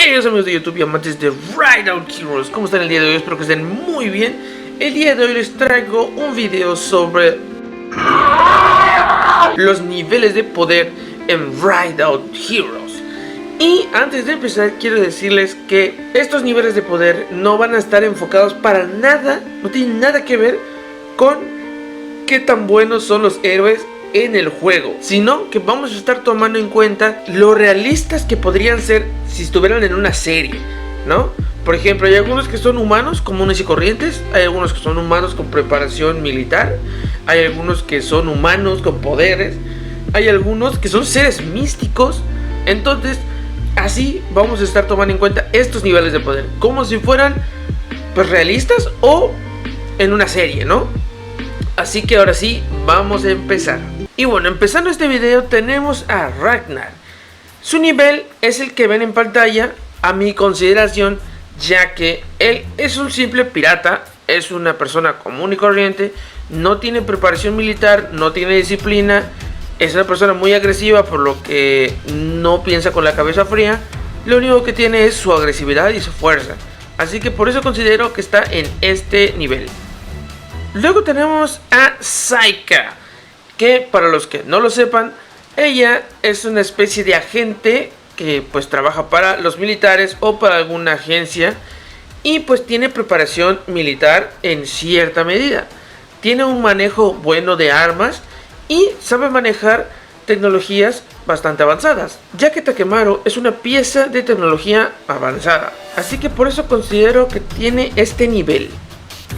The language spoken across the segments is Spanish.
Queridos amigos de YouTube y amantes de Rideout Heroes, ¿cómo están el día de hoy? Espero que estén muy bien. El día de hoy les traigo un video sobre los niveles de poder en Rideout Heroes. Y antes de empezar quiero decirles que estos niveles de poder no van a estar enfocados para nada, no tienen nada que ver con qué tan buenos son los héroes en el juego, sino que vamos a estar tomando en cuenta lo realistas que podrían ser si estuvieran en una serie, ¿no? Por ejemplo, hay algunos que son humanos comunes y corrientes, hay algunos que son humanos con preparación militar, hay algunos que son humanos con poderes, hay algunos que son seres místicos. Entonces, así vamos a estar tomando en cuenta estos niveles de poder, como si fueran pues realistas o en una serie, ¿no? Así que ahora sí, vamos a empezar. Y bueno, empezando este video tenemos a Ragnar. Su nivel es el que ven en pantalla, a mi consideración, ya que él es un simple pirata, es una persona común y corriente, no tiene preparación militar, no tiene disciplina, es una persona muy agresiva, por lo que no piensa con la cabeza fría. Lo único que tiene es su agresividad y su fuerza, así que por eso considero que está en este nivel. Luego tenemos a Saika, que para los que no lo sepan, ella es una especie de agente que pues trabaja para los militares o para alguna agencia y pues tiene preparación militar en cierta medida. Tiene un manejo bueno de armas y sabe manejar tecnologías bastante avanzadas, ya que Takemaru es una pieza de tecnología avanzada, así que por eso considero que tiene este nivel.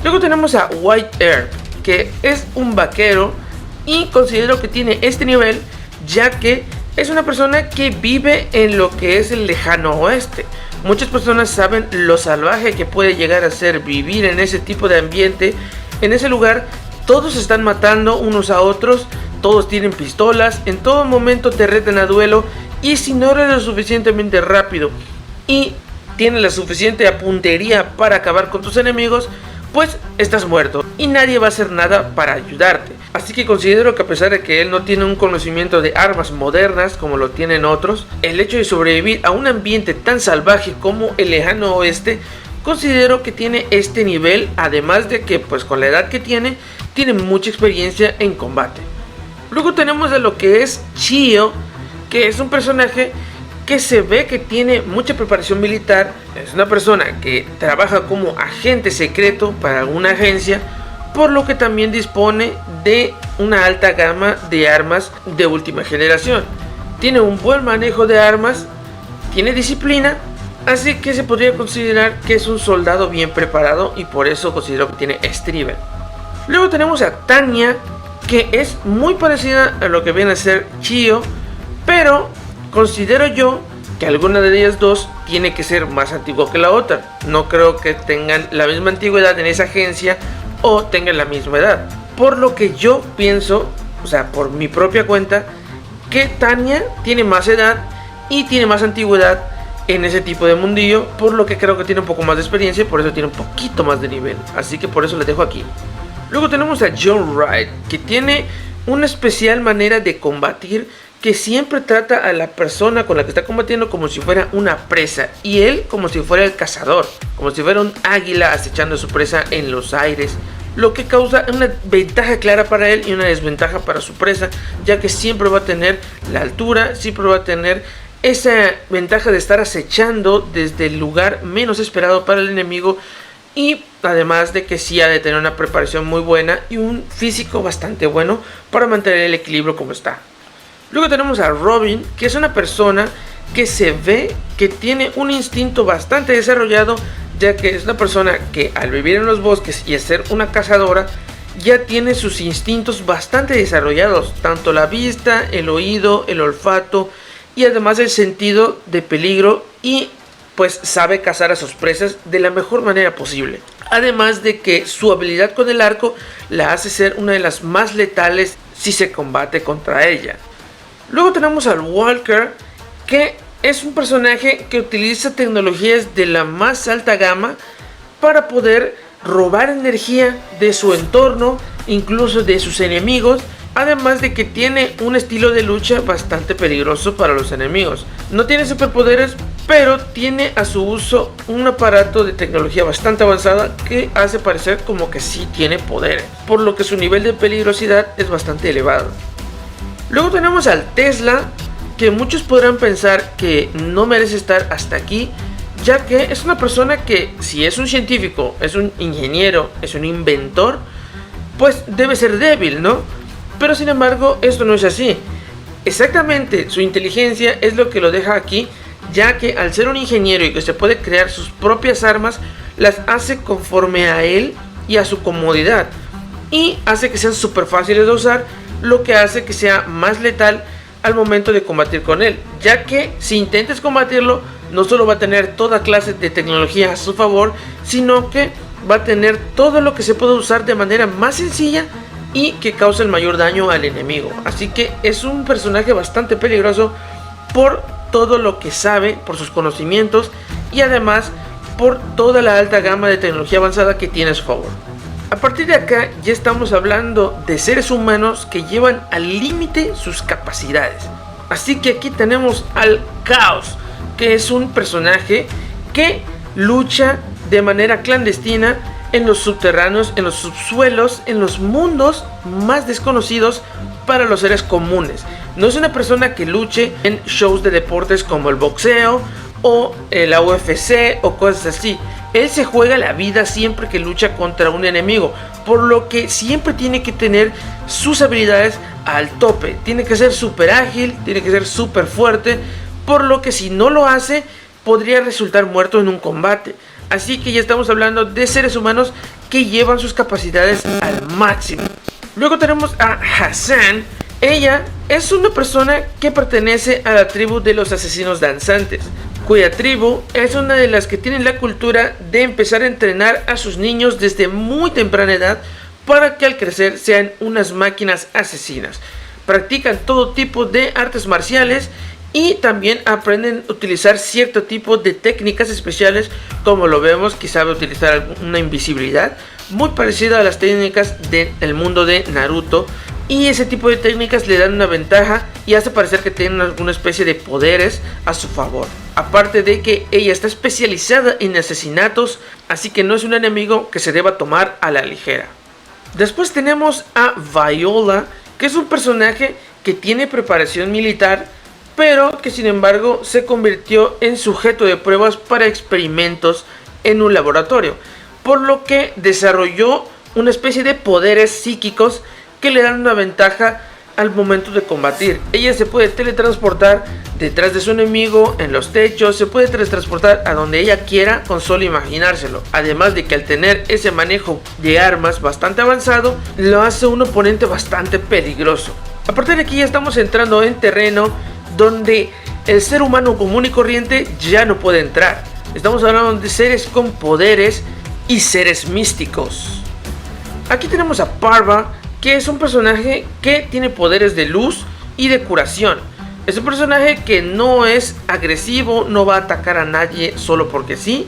Luego tenemos a White Earp, que es un vaquero y considero que tiene este nivel ya que es una persona que vive en lo que es el lejano oeste. Muchas personas saben lo salvaje que puede llegar a ser vivir en ese tipo de ambiente. En ese lugar todos se están matando unos a otros, todos tienen pistolas, en todo momento te retan a duelo, y si no eres lo suficientemente rápido y tienes la suficiente puntería para acabar con tus enemigos, pues estás muerto y nadie va a hacer nada para ayudarte. Así que considero que a pesar de que él no tiene un conocimiento de armas modernas como lo tienen otros, el hecho de sobrevivir a un ambiente tan salvaje como el lejano oeste, considero que tiene este nivel, además de que pues con la edad que tiene mucha experiencia en combate. Luego tenemos a lo que es Chio, que es un personaje que se ve que tiene mucha preparación militar. Es una persona que trabaja como agente secreto para alguna agencia, por lo que también dispone de una alta gama de armas de última generación. Tiene un buen manejo de armas, tiene disciplina, así que se podría considerar que es un soldado bien preparado y por eso considero que tiene este nivel. Luego tenemos a Tanya, que es muy parecida a lo que viene a ser Chio, pero considero yo que alguna de ellas dos tiene que ser más antigua que la otra. No creo que tengan la misma antigüedad en esa agencia o tengan la misma edad. Por lo que yo pienso, o sea, por mi propia cuenta, que Tanya tiene más edad y tiene más antigüedad en ese tipo de mundillo, por lo que creo que tiene un poco más de experiencia y por eso tiene un poquito más de nivel. Así que por eso les dejo aquí. Luego tenemos a John Wright, que tiene una especial manera de combatir, que siempre trata a la persona con la que está combatiendo como si fuera una presa, y él como si fuera el cazador, como si fuera un águila acechando a su presa en los aires, lo que causa una ventaja clara para él y una desventaja para su presa, ya que siempre va a tener la altura, siempre va a tener esa ventaja de estar acechando desde el lugar menos esperado para el enemigo, y además de que sí ha de tener una preparación muy buena y un físico bastante bueno para mantener el equilibrio como está. Luego tenemos a Robin, que es una persona que se ve que tiene un instinto bastante desarrollado, ya que es una persona que al vivir en los bosques y ser una cazadora ya tiene sus instintos bastante desarrollados, tanto la vista, el oído, el olfato y además el sentido de peligro, y pues sabe cazar a sus presas de la mejor manera posible. Además de que su habilidad con el arco la hace ser una de las más letales si se combate contra ella. Luego tenemos al Walker, que es un personaje que utiliza tecnologías de la más alta gama para poder robar energía de su entorno, incluso de sus enemigos, además de que tiene un estilo de lucha bastante peligroso para los enemigos. No tiene superpoderes, pero tiene a su uso un aparato de tecnología bastante avanzada que hace parecer como que sí tiene poderes, por lo que su nivel de peligrosidad es bastante elevado. Luego tenemos al Tesla, que muchos podrán pensar que no merece estar hasta aquí, ya que es una persona que, si es un científico, es un ingeniero, es un inventor, pues debe ser débil, ¿no? Pero sin embargo, esto no es así. Exactamente, su inteligencia es lo que lo deja aquí, ya que al ser un ingeniero y que se puede crear sus propias armas, las hace conforme a él y a su comodidad, y hace que sean súper fáciles de usar, lo que hace que sea más letal al momento de combatir con él, ya que si intentes combatirlo, no solo va a tener toda clase de tecnología a su favor, sino que va a tener todo lo que se puede usar de manera más sencilla y que causa el mayor daño al enemigo. Así que es un personaje bastante peligroso por todo lo que sabe, por sus conocimientos y además por toda la alta gama de tecnología avanzada que tiene a su favor. A partir de acá ya estamos hablando de seres humanos que llevan al límite sus capacidades. Así que aquí tenemos al Caos, que es un personaje que lucha de manera clandestina en los subterráneos, en los subsuelos, en los mundos más desconocidos para los seres comunes. No es una persona que luche en shows de deportes como el boxeo o la UFC o cosas así. Él se juega la vida siempre que lucha contra un enemigo, por lo que siempre tiene que tener sus habilidades al tope. Tiene que ser súper ágil, tiene que ser súper fuerte, por lo que si no lo hace, podría resultar muerto en un combate. Así que ya estamos hablando de seres humanos que llevan sus capacidades al máximo. Luego tenemos a Hassan. Ella es una persona que pertenece a la tribu de los asesinos danzantes, cuya tribu es una de las que tienen la cultura de empezar a entrenar a sus niños desde muy temprana edad para que al crecer sean unas máquinas asesinas. Practican todo tipo de artes marciales y también aprenden a utilizar cierto tipo de técnicas especiales, como lo vemos, que sabe utilizar una invisibilidad muy parecida a las técnicas del mundo de Naruto, y ese tipo de técnicas le dan una ventaja y hace parecer que tienen alguna especie de poderes a su favor. Aparte de que ella está especializada en asesinatos, así que no es un enemigo que se deba tomar a la ligera. Después tenemos a Viola, que es un personaje que tiene preparación militar, pero que sin embargo se convirtió en sujeto de pruebas para experimentos en un laboratorio, por lo que desarrolló una especie de poderes psíquicos que le dan una ventaja al momento de combatir. Ella se puede teletransportar detrás de su enemigo, en los techos, se puede teletransportar a donde ella quiera con solo imaginárselo. Además de que al tener ese manejo de armas bastante avanzado, lo hace un oponente bastante peligroso. A partir de aquí ya estamos entrando en terreno donde el ser humano común y corriente ya no puede entrar. Estamos hablando de seres con poderes y seres místicos. Aquí tenemos a Parva, que es un personaje que tiene poderes de luz y de curación. Es un personaje que no es agresivo, no va a atacar a nadie solo porque sí,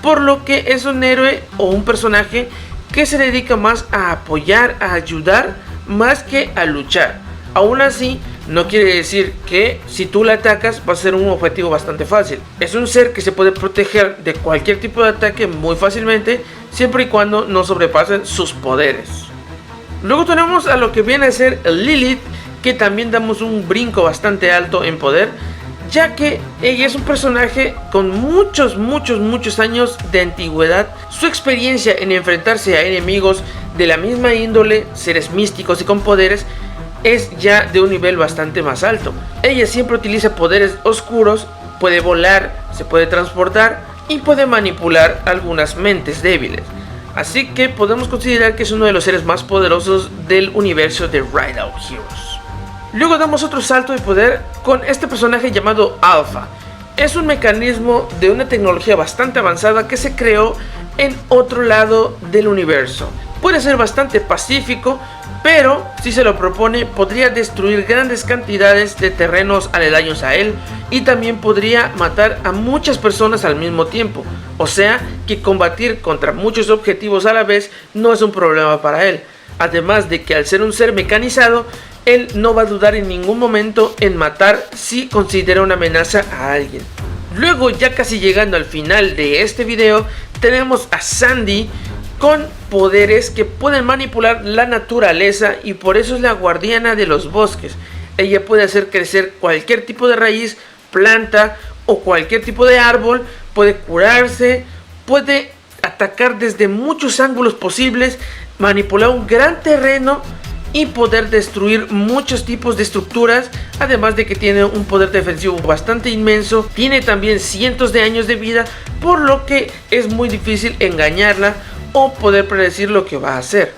por lo que es un héroe o un personaje que se dedica más a apoyar, a ayudar, más que a luchar. Aún así, no quiere decir que si tú la atacas va a ser un objetivo bastante fácil. Es un ser que se puede proteger de cualquier tipo de ataque muy fácilmente, siempre y cuando no sobrepasen sus poderes. Luego tenemos a lo que viene a ser Lilith, que también damos un brinco bastante alto en poder, ya que ella es un personaje con muchos años de antigüedad. Su experiencia en enfrentarse a enemigos de la misma índole, seres místicos y con poderes, es ya de un nivel bastante más alto. Ella siempre utiliza poderes oscuros, puede volar, se puede transportar y puede manipular algunas mentes débiles. Así que podemos considerar que es uno de los seres más poderosos del universo de Rideout Heroes. Luego damos otro salto de poder con este personaje llamado Alpha. Es un mecanismo de una tecnología bastante avanzada que se creó en otro lado del universo. Puede ser bastante pacífico, pero si se lo propone podría destruir grandes cantidades de terrenos aledaños a él y también podría matar a muchas personas al mismo tiempo. O sea que combatir contra muchos objetivos a la vez no es un problema para él. Además de que al ser un ser mecanizado, él no va a dudar en ningún momento en matar si considera una amenaza a alguien. Luego, ya casi llegando al final de este video, tenemos a Sandy con poderes que pueden manipular la naturaleza y por eso es la guardiana de los bosques. Ella puede hacer crecer cualquier tipo de raíz, planta o cualquier tipo de árbol, puede curarse, puede atacar desde muchos ángulos posibles, manipular un gran terreno y poder destruir muchos tipos de estructuras, además de que tiene un poder defensivo bastante inmenso. Tiene también cientos de años de vida, por lo que es muy difícil engañarla o poder predecir lo que va a hacer.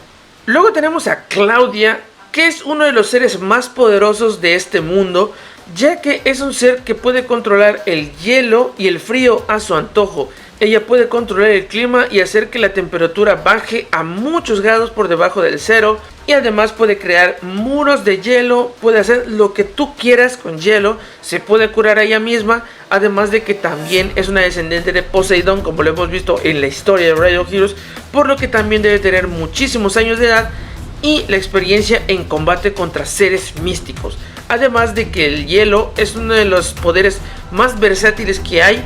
Luego tenemos a Claudia, que es uno de los seres más poderosos de este mundo, ya que es un ser que puede controlar el hielo y el frío a su antojo. Ella puede controlar el clima y hacer que la temperatura baje a muchos grados por debajo del cero. Y además puede crear muros de hielo, puede hacer lo que tú quieras con hielo. Se puede curar a ella misma. Además de que también es una descendiente de Poseidón, como lo hemos visto en la historia de Radio Heroes. Por lo que también debe tener muchísimos años de edad y la experiencia en combate contra seres místicos. Además de que el hielo es uno de los poderes más versátiles que hay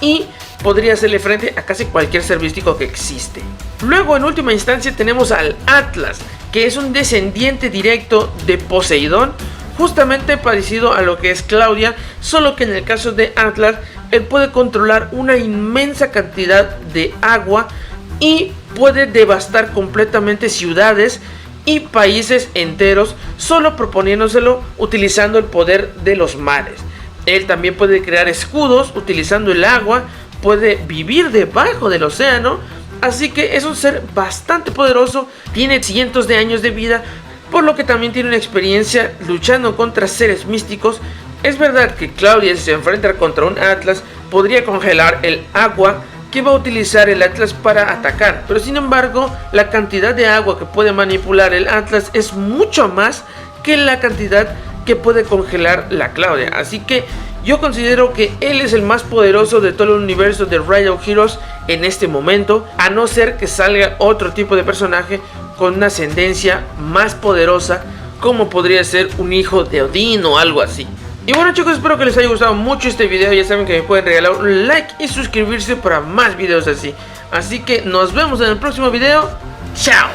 y podría hacerle frente a casi cualquier ser místico que existe. Luego, en última instancia, tenemos al Atlas, que es un descendiente directo de Poseidón, justamente parecido a lo que es Claudia, solo que en el caso de Atlas, él puede controlar una inmensa cantidad de agua y puede devastar completamente ciudades y países enteros, solo proponiéndoselo utilizando el poder de los mares. Él también puede crear escudos utilizando el agua, puede vivir debajo del océano, así que es un ser bastante poderoso, tiene cientos de años de vida, por lo que también tiene una experiencia luchando contra seres místicos. Es verdad que Claudia, si se enfrenta contra un Atlas, podría congelar el agua que va a utilizar el Atlas para atacar, pero sin embargo la cantidad de agua que puede manipular el Atlas es mucho más que la cantidad que puede congelar la Claudia, así que yo considero que él es el más poderoso de todo el universo de Radio Heroes en este momento, a no ser que salga otro tipo de personaje con una ascendencia más poderosa, como podría ser un hijo de Odín o algo así. Y bueno, chicos, espero que les haya gustado mucho este video. Ya saben que me pueden regalar un like y suscribirse para más videos así. Así que nos vemos en el próximo video. ¡Chao!